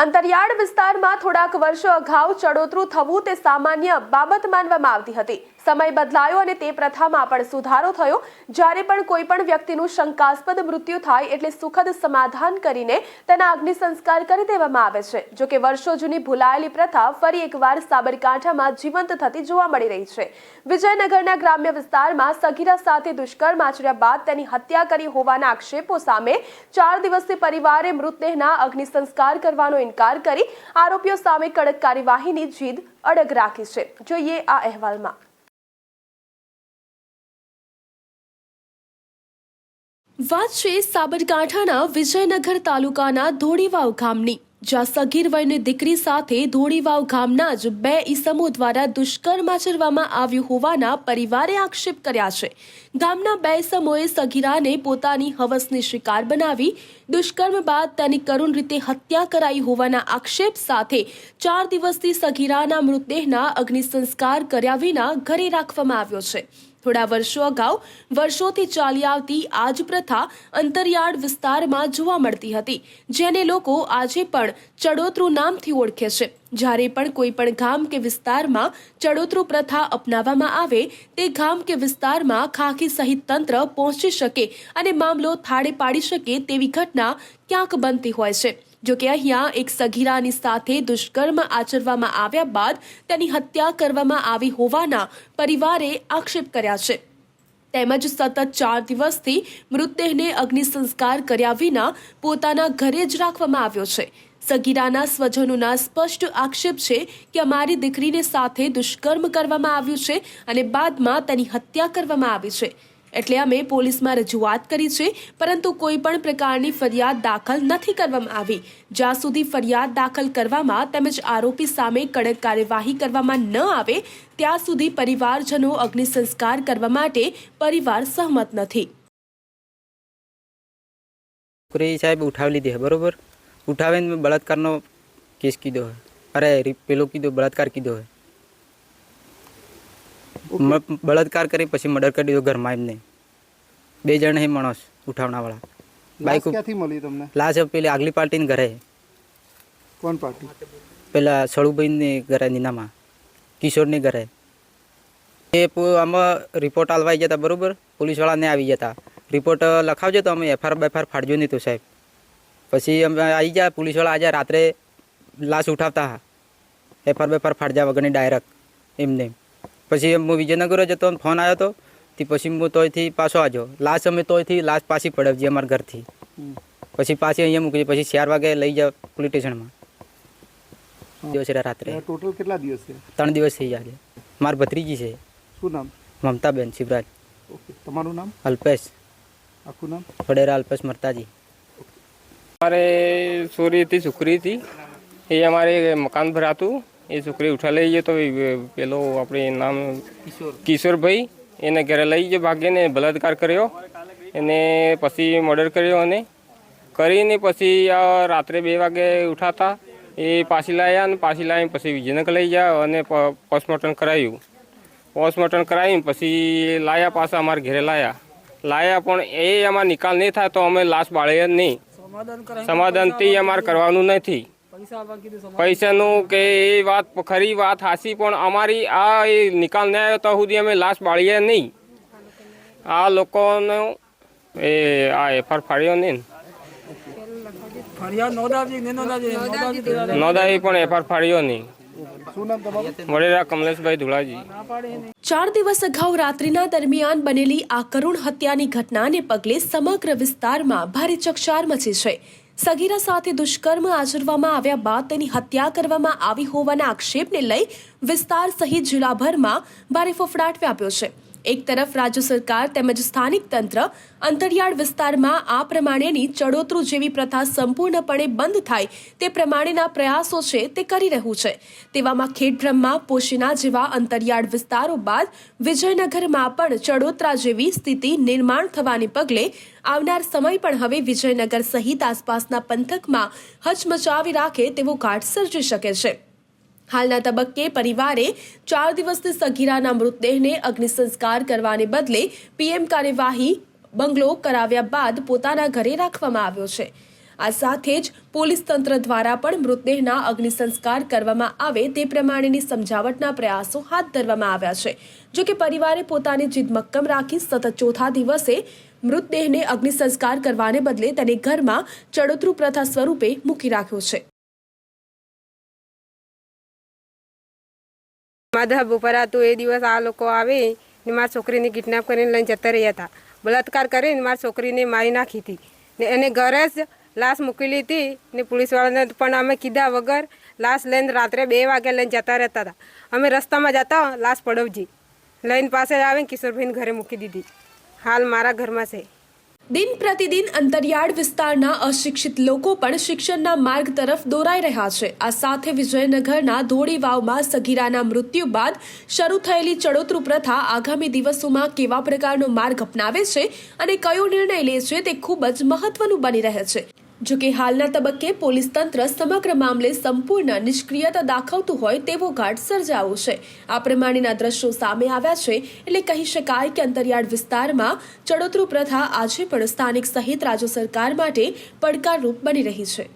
અંતરિયાળ વિસ્તારમાં થોડાક વર્ષો અગાઉ ચડોતરું થવું તે સામાન્ય બાબત માનવામાં આવતી હતી। સમય બદલાયો અને તે પ્રથામાં પણ સુધારો થયો। જ્યારે પણ કોઈ પણ વ્યક્તિનું શંકાસ્પદ મૃત્યુ થાય એટલે સુખદ સમાધાન કરીને તેના અગ્નિ સંસ્કાર કરી દેવામાં આવે છે। જો કે વર્ષો જૂની ભૂલાયેલી પ્રથા ફરી એકવાર સાબરકાંઠામાં જીવંત થતી જોવા મળી રહી છે। વિજયનગરના ગ્રામ્ય વિસ્તારમાં સગીરા સાથે દુષ્કર્મ આચર્યા બાદ તેની હત્યા કરી હોવાના આક્ષેપો સામે 4 દિવસીય પરિવારે મૃતદેહના અગ્નિ સંસ્કાર કરવાનો ઇનકાર કરી આરોપીઓ સામે કડક કાર્યવાહીની જીદ અડગ રાખી છે। જોઈએ આ અહેવાલમાં। વાત છે સાબરકાંઠાના વિજયનગર તાલુકાના ધોળીવાવ ગામની, જ્યાં સગીર વયની દીકરી સાથે ધોળીવાવ ગામના જ 2 ઈસમો દ્વારા દુષ્કર્મ આચરવામાં આવ્યું હોવાના પરિવારે આક્ષેપ કર્યા છે। ગામના 2 ઈસમોએ સગીરાને પોતાની હવસની શિકાર બનાવી દુષ્કર્મ બાદ તેની કરુણ રીતે હત્યા કરાઈ હોવાના આક્ષેપ સાથે 4 દિવસથી સગીરાના મૃતદેહના અગ્નિ સંસ્કાર કર્યા વિના ઘરે રાખવામાં આવ્યો છે। થોડા વર્ષો અગાઉ વર્ષોથી ચાલી આવતી આ જ પ્રથા અંતરિયાળ વિસ્તારમાં જોવા મળતી હતી, જેને લોકો આજે પણ ચડોતરું નામથી ઓળખે છે। જ્યારે પણ કોઈ પણ ગામ કે વિસ્તારમાં ચડોતરું પ્રથા અપનાવવામાં આવે તે ગામ કે વિસ્તારમાં ખાખી સહિત તંત્ર પહોંચી શકે અને મામલો થાળે પાડી શકે તેવી ઘટના ક્યાંક બનતી હોય છે। જોકે અહીંયા એક સગીરાની સાથે દુષ્કર્મ આચરવામાં આવ્યા બાદ તેની હત્યા કરવામાં આવી હોવાના પરિવારે આક્ષેપ કર્યા છે। તેમજ સતત 4 દિવસથી મૃતદેહને અગ્નિ સંસ્કાર કર્યા વિના પોતાના ઘરે જ રાખવામાં આવ્યો છે। સગીરાના સ્વજનોના સ્પષ્ટ આક્ષેપ છે કે અમારી દીકરીને સાથે દુષ્કર્મ કરવામાં આવ્યું છે અને બાદમાં તેની હત્યા કરવામાં આવી છે, એટલે અમે પોલીસમાં રજૂઆત કરી છે, પરંતુ કોઈ પણ પ્રકારની ફરિયાદ દાખલ નથી કરવામાં આવી। જ્યાં સુધી ફરિયાદ દાખલ કરવામાં તેમજ આરોપી સામે કડક કાર્યવાહી કરવામાં ન આવે ત્યાં સુધી પરિવારજનો અગ્નિ સંસ્કાર કરવા માટે પરિવાર સહમત નથી। સાહેબ ઉઠાવી લીધી બરોબર, ઉઠાવીને બળાત્કારનો કેસ કીધો હે, અરે પેલો કીધો બળાત્કાર કીધો હે, બળાત્કાર કરી પછી મર્ડર કરી દીધો ઘરમાં એમને। 2 જણ હે માણસ ઉઠાવનાવાળા। બાઈક ક્યાંથી મળી તમને? લાશ પેલી આગલી પાર્ટીને ઘરે। કોણ પાર્ટી? પેલા સળુભાઈની ઘરે, નીનામાં કિશોરની ઘરે। એ આમાં રિપોર્ટ આલવાઈ જતા બરોબર, પોલીસવાળાને આવી જતા રિપોર્ટ લખાવજો તો અમે એફઆઈઆર ફાડજો નહીં તો સાહેબ। પછી અમે આવી જાય પોલીસવાળા આજે રાત્રે લાશ ઉઠાવતા હા, એફઆઈઆર ફાડજા વગરની ડાયરેક્ટ એમને। પછી હું વિજયનગર જતો ફોન આવ્યો હતો તે પછી હું તોયથી પાછો આવ્યો। લાશ અમે તોયથી લાશ પાછી પડાવજી અમારા ઘરથી, પછી પાછી અહીંયા મૂકી, પછી 4 વાગે લઈ જાવ પોલીસ સ્ટેશનમાં। દિવસે રાત્રે ટોટલ કેટલા દિવસ છે? 3 દિવસ થઈ ગયા છે। મારી ભત્રીજી છે। શું નામ? મમતાબેન શિવરાજ। ઓકે, તમારું નામ? અલ્પેશ। આખું નામ? વડેરા અલ્પેશ મરતાજી। हमारे छोरी थी, छोकरी थी, ये हमारे मकान पर आतु, ये छोकरी उठा लई गए तो पेलो अपने नाम किशोर भाई એને ઘરે લઈ ગયો, ભાગ્યને બલાત્કાર કર્યો, એને પછી મર્ડર કર્યો અને કરીને પછી રાત્રે 2 વાગે ઉઠાતા એ પાછી લાવ્યા અને પાછી લાવીને પછી વિજયનગર લઈ ગયા અને પોસ્ટમોર્ટમ કરાવ્યું। પોસ્ટમોર્ટમ કરાવીને પછી લાવ્યા, પાછા અમારા ઘરે લાવ્યા પણ એ અમારો નિકાલ નહીં થાય તો અમે લાશ બાળીએ નહીં। સમાધાનથી અમારે કરવાનું નથી। પૈસાનું કે એ વાત ખરી વાત હાસી, પણ અમારી આ એ નિકાલ નહીં આવ્યો તો સુધી અમે લાશ બાળીએ નહીં। આ લોકોનો એ આ એફઆઈઆર ફાડ્યો નહીં, નોંધાવી પણ એફઆઈઆર ફાડ્યો નહીં। વડેરા કમલેશભાઈ ધુળાજી। 4 દિવસ અગાઉ રાત્રિના દરમિયાન બનેલી આ કરુણ હત્યાની ઘટનાને પગલે સમગ્ર વિસ્તારમાં ભારે ચકચાર મચી છે। સગીરા સાથે દુષ્કર્મ આચરવામાં આવ્યા બાદ તેની હત્યા કરવામાં આવી હોવાના આક્ષેપને લઈ વિસ્તાર સહિત જિલ્લાભરમાં ભારે ફફડાટ વ્યાપ્યો છે। એક તરફ રાજ્ય સરકાર તેમજ સ્થાનિક તંત્ર અંતરિયાળ વિસ્તારમાં આ પ્રમાણેની ચડોતરું જેવી પ્રથા સંપૂર્ણપણે બંધ થાય તે પ્રમાણેના પ્રયાસો છે તે કરી રહ્યું છે। તેવામાં ખેડબ્રહ્મા, પોશીના જેવા અંતરિયાળ વિસ્તારો બાદ વિજયનગરમાં પણ ચડોતરા જેવી સ્થિતિ નિર્માણ થવાને પગલે આવનાર સમય પણ હવે વિજયનગર સહિત આસપાસના પંથકમાં હચમચાવી રાખે તેવો ઘાટ સર્જી શકે છે। હાલના તબક્કે પરિવારે 4 દિવસથી સગીરાના મૃતદેહને અગ્નિ સંસ્કાર કરવાને બદલે પીએમ કાર્યવાહી બંગલો કરાવ્યા બાદ પોતાના ઘરે રાખવામાં આવ્યો છે। આ સાથે જ પોલીસ તંત્ર દ્વારા પણ મૃતદેહના અગ્નિ સંસ્કાર કરવામાં આવે તે પ્રમાણેની સમજાવટના પ્રયાસો હાથ ધરવામાં આવ્યા છે. જો કે પરિવારે પોતાની જીદ મક્કમ રાખી સતત ચોથા દિવસે મૃતદેહને અગ્નિ સંસ્કાર કરવાને બદલે તેને ઘરમાં ચડોતરું પ્રથા સ્વરૂપે મૂકી રાખ્યો છે. માધા બપોરા તો એ દિવસ આ લોકો આવે ને મારી છોકરીને કિડનેપ કરીને લઈને જતા રહ્યા હતા. બળાત્કાર કરીને મારી છોકરીને મારી નાખી હતી ને એને ઘરે જ લાશ મૂકેલી હતી ને પોલીસવાળાને પણ અમે કીધા વગર લાશ લઈને રાત્રે 2 વાગે લઈને જતા રહેતા હતા. અમે રસ્તામાં જતા લાશ પડવજી લઈને પાસે આવીને કિશોરભાઈને ઘરે મૂકી દીધી. હાલ મારા ઘરમાં છે. દિન પ્રતિદિન અંતરિયાળ વિસ્તારના અશિક્ષિત લોકો પણ શિક્ષણના માર્ગ તરફ દોરાઈ રહ્યા છે. આ સાથે વિજયનગરના ધોળી વાવમાં સગીરાના મૃત્યુ બાદ શરૂ થયેલી ચડોતરું પ્રથા આગામી દિવસોમાં કેવા પ્રકારનો માર્ગ અપનાવે છે અને કયો નિર્ણય લે છે તે ખૂબ જ મહત્વનું બની રહે છે. જો કે હાલના તબક્કે પોલીસ તંત્ર સમગ્ર મામલે સંપૂર્ણ નિષ્ક્રિયતા દાખવતું હોય તેવો ઘાટ સર્જાયો છે. આ પ્રમાણેના દ્રશ્યો સામે આવ્યા છે એટલે કહી શકાય કે અંતરિયાળ વિસ્તારમાં ચડોતરું પ્રથા આજે પણ સ્થાનિક સહિત રાજ્ય સરકાર માટે પડકારરૂપ બની રહી છે.